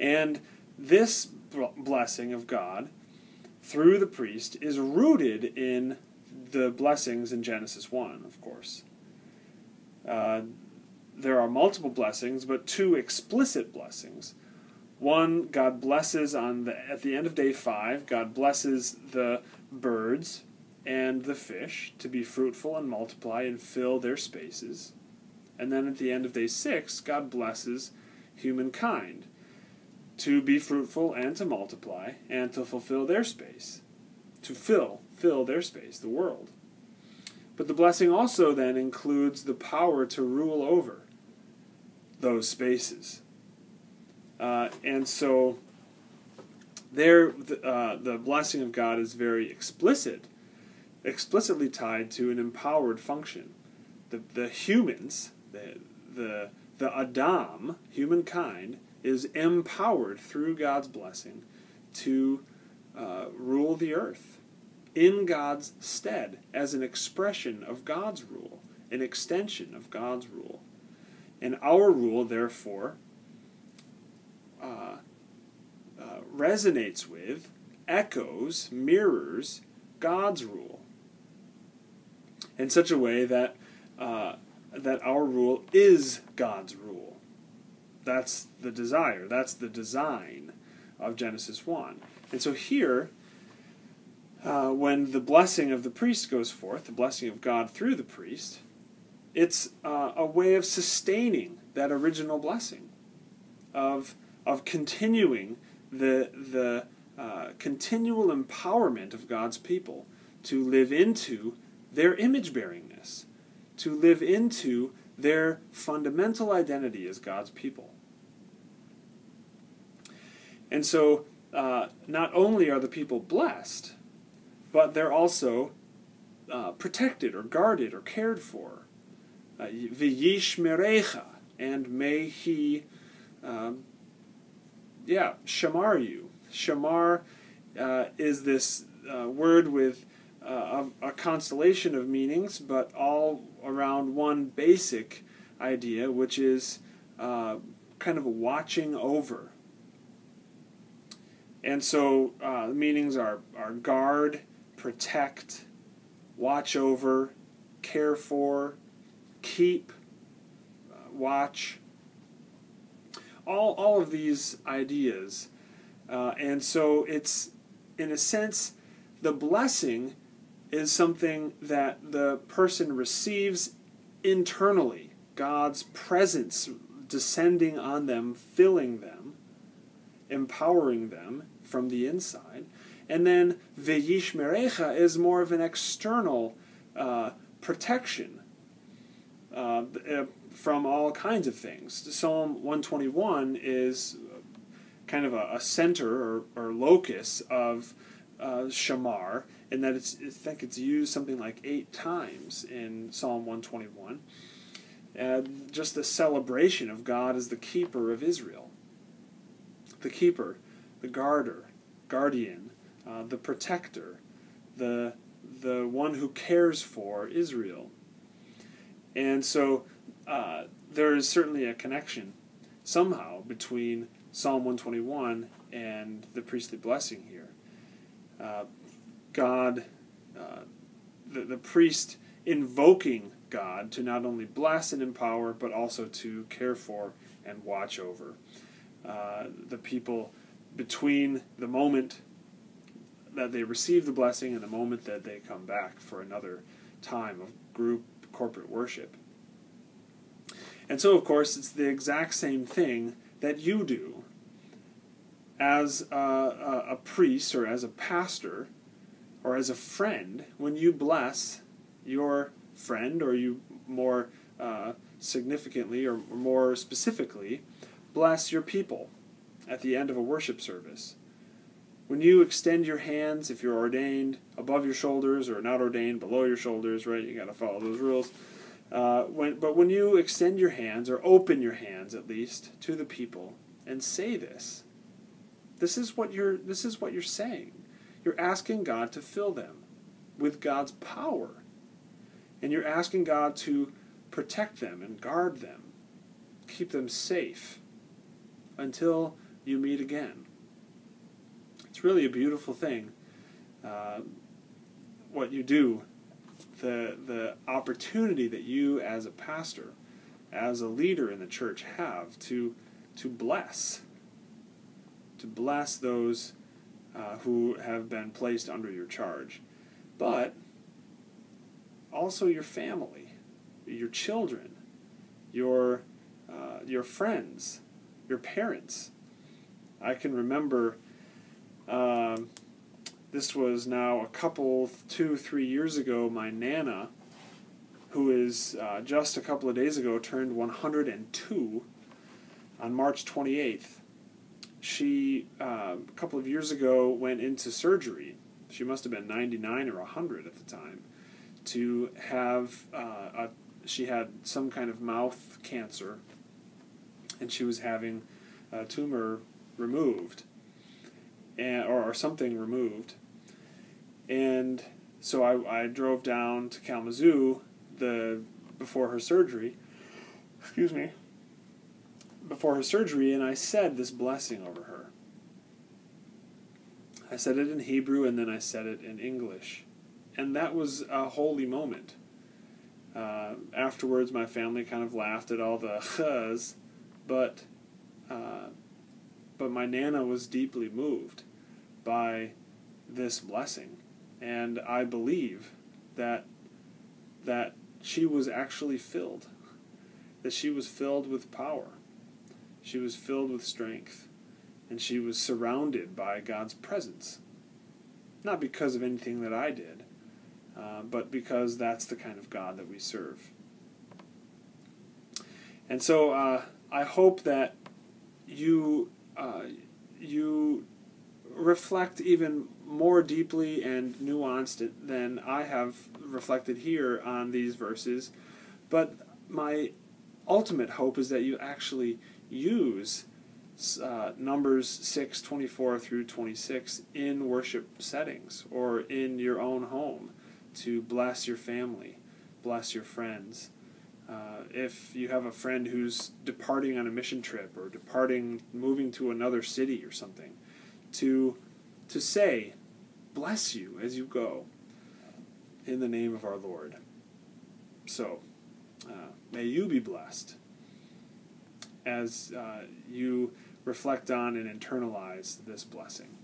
And this blessing of God through the priest is rooted in the blessings in Genesis 1, of course. There are multiple blessings, but two explicit blessings. One, God blesses at the end of day 5, God blesses the birds and the fish to be fruitful and multiply and fill their spaces. And then at the end of day 6, God blesses humankind to be fruitful and to multiply and to fulfill their space, to fill their space, the world. But the blessing also then includes the power to rule over those spaces. And so there, the blessing of God is very explicitly tied to an empowered function. The humans, the Adam, humankind, is empowered through God's blessing to rule the earth in God's stead as an expression of God's rule, an extension of God's rule. And our rule, therefore, resonates with, echoes, mirrors God's rule in such a way that that our rule is God's rule. That's the desire. That's the design of Genesis 1. And so here, when the blessing of the priest goes forth, the blessing of God through the priest, it's a way of sustaining that original blessing, of continuing the continual empowerment of God's people to live into their image-bearingness, to live into their fundamental identity as God's people. And so, not only are the people blessed, but they're also protected or guarded or cared for. V'yishmerecha, and may he, shamar you. Shamar is this word with a constellation of meanings, but all around one basic idea, which is kind of watching over. And so the meanings are guard, protect, watch over, care for, keep, watch. All of these ideas. And so it's, in a sense, the blessing is something that the person receives internally. God's presence descending on them, filling them, empowering them from the inside. And then V'yishmerecha is more of an external protection from all kinds of things. Psalm 121 is kind of a center or locus of shamar, in that I think it's used something like 8 times in Psalm 121. Just the celebration of God as the keeper of Israel. The keeper, the guardian, the protector, the one who cares for Israel. And so there is certainly a connection somehow between Psalm 121 and the priestly blessing here. God, the priest invoking God to not only bless and empower, but also to care for and watch over the people between the moment that they receive the blessing and the moment that they come back for another time of group corporate worship. And so, of course, it's the exact same thing that you do as a priest or as a pastor or as a friend when you bless your friend, or you more significantly or more specifically bless your people at the end of a worship service. When you extend your hands, if you're ordained, above your shoulders, or not ordained, below your shoulders, right? You got to follow those rules. But when you extend your hands, or open your hands at least, to the people and say this is what you're saying. You're asking God to fill them with God's power, and you're asking God to protect them and guard them, keep them safe until you meet again. It's really a beautiful thing, what you do, the opportunity that you as a pastor, as a leader in the church have to bless those who have been placed under your charge, but also your family, your children, your friends, your parents. I can remember this was now 2-3 years ago, my Nana, who is just a couple of days ago turned 102 on March 28th. She, a couple of years ago, went into surgery. She must have been 99 or 100 at the time, to have, she had some kind of mouth cancer, and she was having a tumor removed, or something removed. And so I drove down to Kalamazoo before her surgery, and I said this blessing over her. I said it in Hebrew, and then I said it in English. And that was a holy moment. Afterwards, my family kind of laughed at all the chas, but my Nana was deeply moved by this blessing. And I believe that she was actually filled, that she was filled with power. She was filled with strength, and she was surrounded by God's presence. Not because of anything that I did, but because that's the kind of God that we serve. And so I hope that you reflect even more deeply and nuanced than I have reflected here on these verses. But my ultimate hope is that you actually use Numbers 6:24 through 26 in worship settings or in your own home to bless your family, bless your friends. If you have a friend who's departing on a mission trip or moving to another city or something, to say, bless you as you go, in the name of our Lord. So, may you be blessed as you reflect on and internalize this blessing.